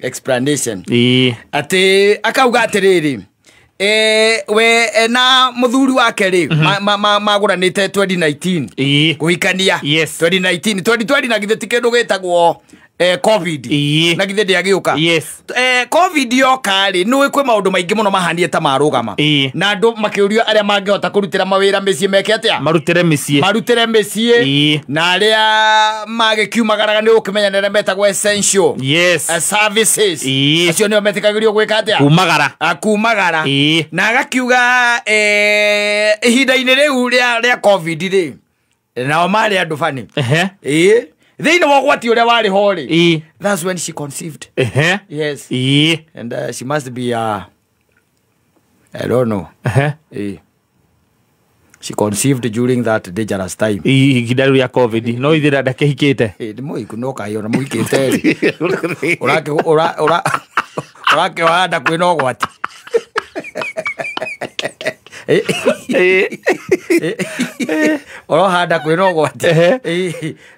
explanation ati akauga atiriri we na muthuri wake ri maguranite 2019 kuhikania 2019 2020 na githe tikindu gitagwo COVID na githe ndiagiuka COVID yoka ri no kwe maundu maingi muno mahanie ta marugama na andu makiurio aria mangihota kurutira mawira micii meke atia marutire micii na aria magikiumagaraga ni ukimenya nere metagwo essential services acio nio metikagirio gwika atia kumagara na agakiuga ihinda-ini riu ria COVID ri nao mari andu fani they know what you were holy. That's when she conceived. Yes. And she must be I don't know. She conceived during that dangerous time. Kidaru ya COVID. No idira dakehikete. Mo ikunoka yo na muikete. Orake wada kwino gwati.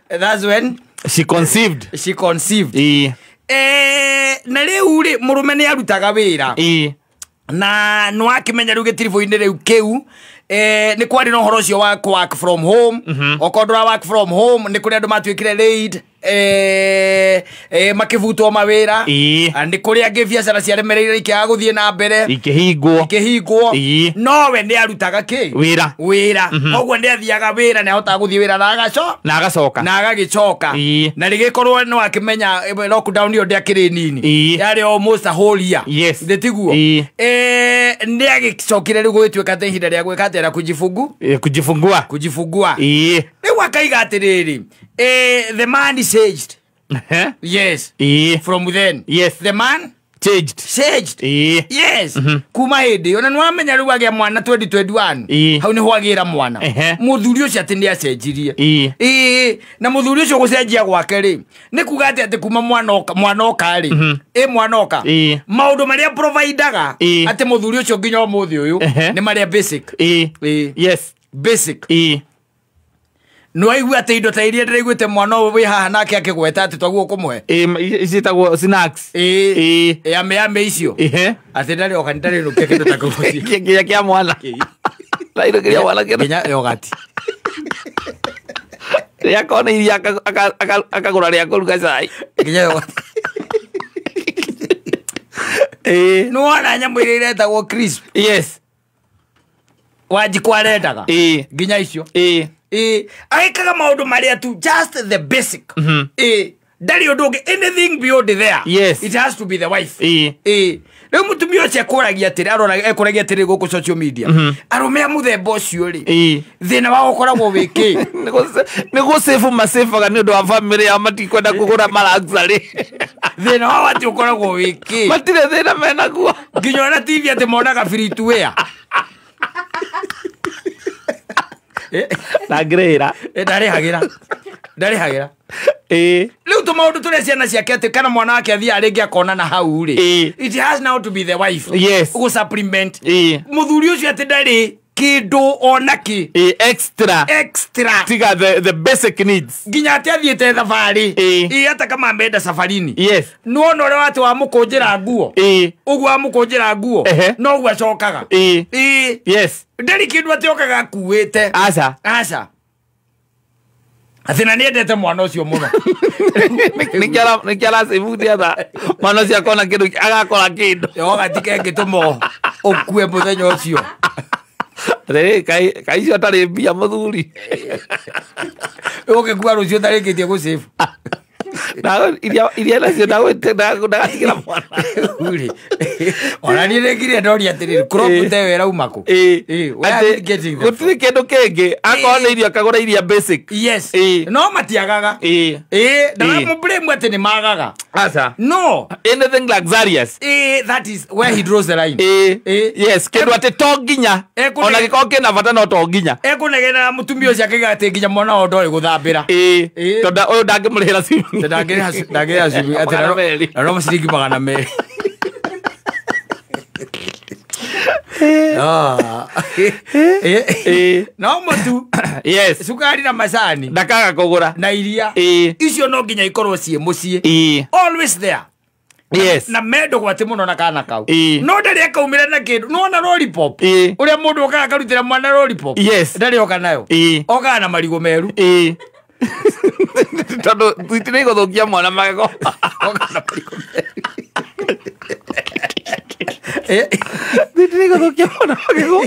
That's when she conceived. Na riu ri murume ni arutaga wira na no akimenya riu getirivo-ini riu kiu ni kwari no horo cio wa work from home okondora work from home ni kuri andu matuikire raid makivutwo mawira ni kuri angi biacara ciaremereire ikiaga guthie na mbere ikihingwo no we ni arutaga ki wira ogwo ndi athiaga wira ni ahotaga guthie wira na agacoka na rigikorwo no akimenya lockdown yo ndi akiri nini yari almost a whole year ndetiguo ndi agicokire riu gwituika ta ihinda ria gwika atera kujifungua riu akaiga atiriri the man changed. From then the man changed. Kuma hindi ona nwamenya riu agia mwana 2021 hau ni hwagira mwana muthuri ucio ati ni acenjirie na muthuri ucio gucenjia gwake ri ni kuga ati kuma mwana oka ri mwana oka maundu maria providaga ati muthuri ucio nginya umuthi uyu ni maria basic basic no aigua ati indo ta iria ndiraiguite mwana wi haha nake akigweta ati twaguo kumwe isitagwo snacks ame icio ati ndari oka ndari no kindu ta kuvuti kia mwana lairo kia mwana kinya yogati ya kona iria akagura ria kuruga cai kinya yogati no ana nyamu iria etagwo crisp wajikwaretaga nginya icio aikaga maundu maria tu just the basic ndari undu ungi anything beyond there it has to be the wife riu mutumia ucio ekuragia atiri ekuragia atiri guku social media arumia muthemba ucio ri thina wa gukoragwo wiki nigu save masefaga ni undu wa family ya matikwenda kugura malaxari thina wa wati ukoragwo wiki matire thina menaguo nginya na TV ati monaga free to wear na grera ndari hagira riu to maundu turia ciana ciake ati kana mwana wake athia aringi akona na hau ri it has now to be the wife ugu supplement muthuri ucio ati ndari kindu onaki extra tiga the basic needs nginya ati athiete thabari hata kama ameenda safarini no no ore watu wa mukunjira nguo ugu wa mukunjira nguo no ugu acokaga ndari kindu ati okaga kuwete aca athina ni endete mwana ucio muno nikiara sivudi atha mwana ucio akona kindu agakora kindu yogatike ngitumo ukue muthenya ucio kai cio tari mbia muthuri ukikua rucio tarikitie gusave na iria nacio ndagatigĩra mwana ona niĩ nĩngire ndoria atĩrĩrĩ crop te wera umako gũtirĩ kĩndũ kĩngĩ akorwo nĩ irio akagũra iria basic no matiagaga ndaramũblame atĩ nĩ magaga no anything luxurious that is where he draws the line kĩndũ atĩ to nginya ona gĩkorwo kĩna bata no to nginya ekũnegenera mũtumia ũcio akĩga atĩ nginya mwana wao ndoĩ gũthambĩra tondũ ũyũ ndangĩmũrĩhĩra ciringi ndangĩrĩha ciringi atĩ no ciringi 200 no mutu sukari na macani ndakaga kũgũra na iria icio no nginya ikorwo ciĩ muciĩ always there Yes. Na mendo gwate muno na kana kau. No ndari akaumira na kindu. No na lollipop. Uria mundu okaga akarutira mwana lollipop. Yes. Ndari oka nayo. Oka na marigo meru. Tondu twitire guthukia mwana magego. Oka na marigo meru. Twitire guthukia mwana magego.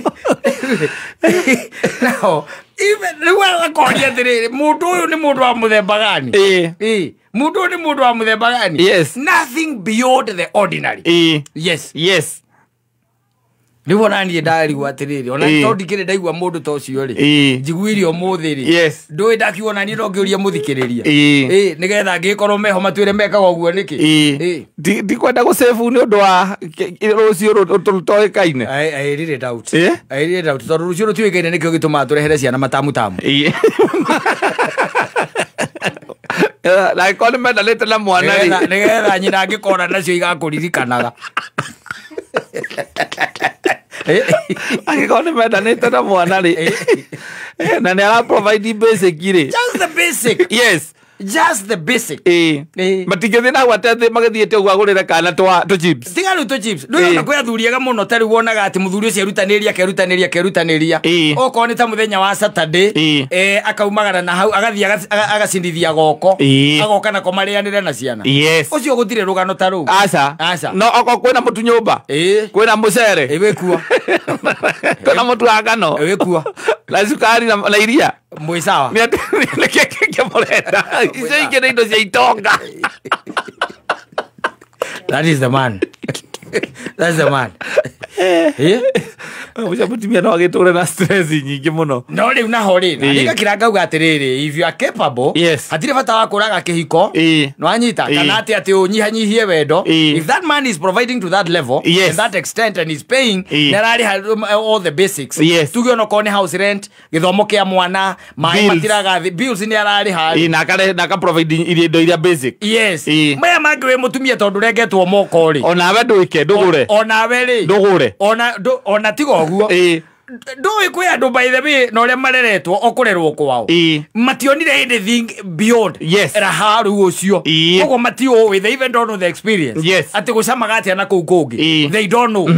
Now, even the well akoria tiriri mundu uyu ni mundu wa muthemba gani? Mundu ni mundu wa muthemba gani? Yes. Nothing beyond the ordinary. Yes. Yes. Nibo nani ndari gwatiriri ona tondikire ndaigua mundu to cio ri njiguire umuthi ri Yes. ndui ndakiona ni ndongiuria muthikiriria nigetha ngikorwo meho matwire mekaga uguo niki di kwenda gu save ni undu wa rucio rutoikaine I really doubt tondu rucio rutiuikaine nikio gituma turehere ciana matamu tamu na ikoni menda lete na mwana ri nigetha nyina ngikora nacio igakuririkanaga agikoni menda nete na mwana ri na ni ara provide basic ri just the basic. Yes. Just the basic. Matigethi na gwate magathiete ugwa gurira kana to chips. Tigaru to chips. Ndio na kwa thuriaga muno tari wonaga ati muthuri ucio erutaniria oko ni ta muthenya wa Saturday akaumagara na hau agathi agacindithia goko agoka na komarianire na ciana. Yes. Ucio gutire rugano taru. Asa. No oko kwina mutu nyumba. Kwina mucere. Wekua. Kana mutu agano. Wekua. La sukari na iria. Mwe sawa. Ni keke morenda. Izo ingene indo cia itonga. That is the man. That's the man. Mucha mutumia no agiture na stress nyingi muno. No riu na hori na nika kirangauga atiriri if you are capable hatire bata wa kuraga kihiko no anyita kana ati unyihanyihie wendo if that man is providing to that level and that extent and is paying nerari all the basics tugio no kone house rent githomo kia mwana mai matiraga bills ni arari hari na ka provide indo iria basic maya mangwe mutumia tondu regetwo moko ri ona we nduike ndugure ona we ri ndugure ona tigo guo ndoi kwi andu by the way no ria mareretwo okurerwo kwao mationire anything beyond raharu ucio kogo matio with they even don't know the experience ati gucamaga atia na kuu kungi they don't know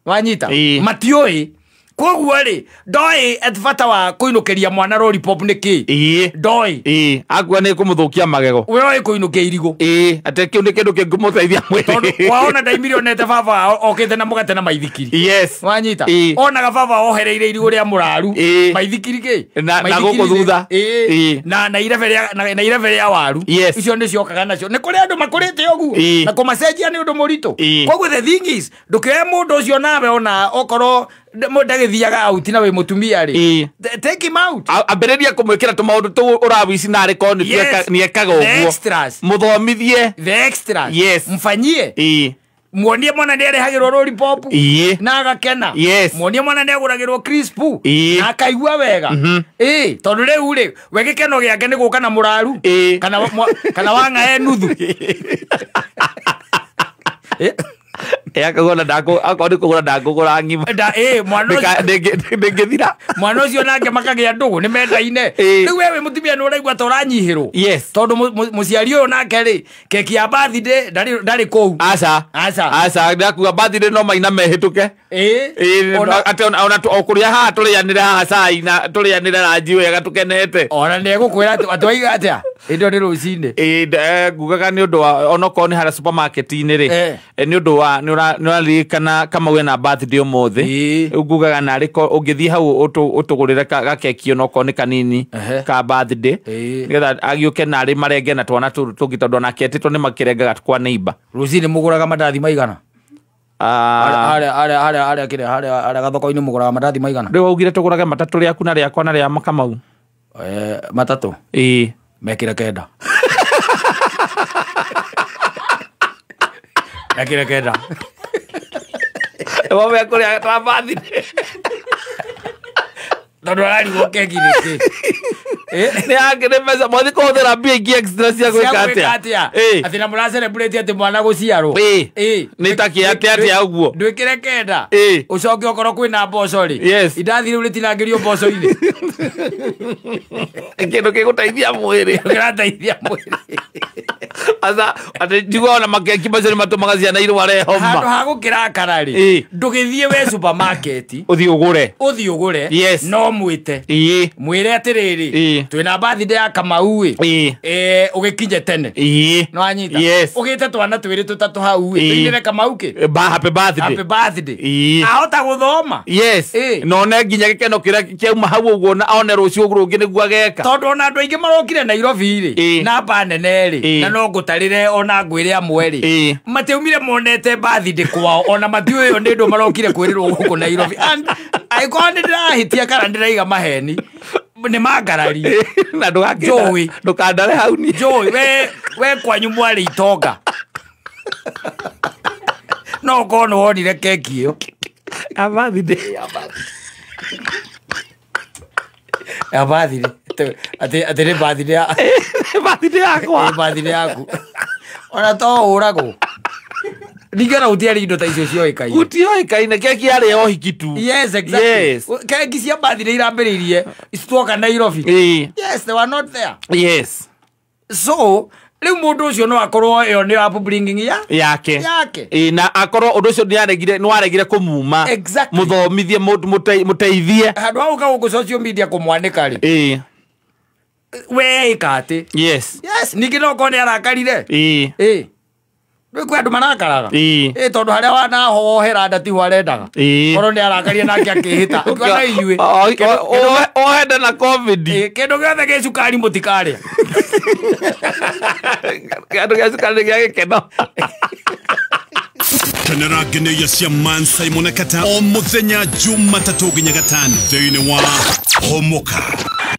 wanyita matioi koguo ri ndoi atbata wa kuinukeria mwana lollipop niki ndoi agwa ni kumuthukia magego we oi kuinukia irigo ate kiu ni kindu kingumuteithia mwiri waona ndaimilionete baba okete na mugate na maithikiri wanyita ona baba ohereire irigo ria muraru maithikiri ki na guku thutha na ireve ria waru icio ni ciokaga nacio ni kuri andu makurite oguo na kumacenjia ni undu murito koguo the thing is ndukiwe mundu ucio nawe ona okoro ndagithiaga out na we mutumia ri take him out ambiriria kumwikira tumaundu tu urawici na ri koni ni ekaga uguo muthomithie the extras mfanyie muonie mwana ndi arehagirwo lollipop na agakena muonie mwana ndi aguragirwo crispu na akaigua wega tondu riu ri we gikeno giake ni guka na muraru kana wanga nuthu akagona ndako akoni kugura ndakugura ngima ndingithira mwana ucio nake makagia ndugu ni mendaine riu wewe mutumia ni uraigua ta uranyihirwo tondu muciari uyu nake ri keki ya birthday ndari kou asa ndakuga birthday no maina mehituke ati ona okuria haha turianire haha cai na turianire ranji wega tukenete ona negukwira atwaiga atia indo ni rucine ngugaga ni undu wa onoko ni hara supermarket ini ri ni undu wa nurarikana kama we na birthday umuthi ngugaga na riko ungithie hau utugurire ga keki onoko ni kanini ka birthday nigetha agiuke na ri marenge na twana tungitondu na ketito ni makirengaga kwa neighbor rucine muguraga mandathi maigana Are gathoko-ini muguraga mandathi maigana riu augire tugurage matatu riaku na riakwa na ria Makamau matatu mekire kenda mekire kenda wame akuria trabathi tondu ararigwo keki niki Nĩ angĩrĩ mbeca mwathi kũhũthĩra mbia ingĩ extra cia gwĩka atĩa. Atĩ na mũra celebrate atĩ mwana gũciarwo. Nĩ takĩ atĩa ũguo. Ndwĩkĩre kenda. Ũcoke okorwo kwĩna mboco rĩ. Indathi rĩu rĩtinangĩrio mboco-inĩ. Kĩndũ gĩgũteithia mwĩrĩ. Gĩgũteithia mwĩrĩ. Asa atĩ njiguaga ona makeki macio nĩ matũmaga ciana irware homa. Handũ ha gũkĩrakara rĩ. Ndũgĩthiĩ we supermarket. Ũthiĩ ũgũre. No mwĩte. Mwĩre atĩrĩrĩ. Twĩna birthday ya Kamau ũgĩkinye tene. No anyita. Ũgĩte twana twĩrĩ tũtatũ hau twĩnire Kamau kĩ. Happy birthday. Ahota gũthoma. No ne nginya gĩkeno kĩrĩa kĩauma hau ũguo na one rũciũ rũngĩ nĩguo ageka. Tondũ ona andũ aingĩ marokire Nairobi rĩ. Namba nene rĩ. Na no ngũtarĩre ona ngwĩre amwe rĩ. Matiaumire monete birthday kwao ona matiũĩ yo nĩ ndũ marokire kwĩrĩrwo gũkũ Nairobi. Aĩkorwo nĩ ndĩrahĩtia kana ndĩraiga maheni nĩ mangarari. Na ndũkandare hau ni. Joey we kwanyu mwarĩ itonga. No kono wonire keki ĩyo. Birthday. Atĩ nĩ birthday ya. Birthday yakwa. Birthday yaku. Ona to ũragwo. Ningera utiari indo ta icio cioĩkaine. Gutioĩkaine keki yarĩ ya ũhiki tu. Yes, exactly. Keki cia birthday irambĩrĩirie cituoka Nairobi. Yes, they were not there. Yes. So rĩu mũndũ ũcio no akorwo ĩyo nĩ upbringing yake. Na akorwo ũndũ ũcio nĩ waregire kũmuma. Mũthomithie mũteithie. Handũ hau gũkũ social media kũmwanĩka rĩ. We ĩkatĩ. Yes. Ningĩ no korwo nĩ arakarire. Rĩu kwĩ andũ marakaraga. Tondũ harĩa wanahohera nda tiho arendaga. Korwo nĩ arakaria nake akĩhĩta. Ũkiona inyuĩ. Ohenda na COVID. Kĩndũ gĩothe gĩ cukari mũtikarĩa. Kĩndũ gĩa cukari gĩa gĩkeno. Kenera ngeneia cia Mansai Monekata o mũthenya Jumatatũ nginya Gatano thĩinĩ wa Homoka.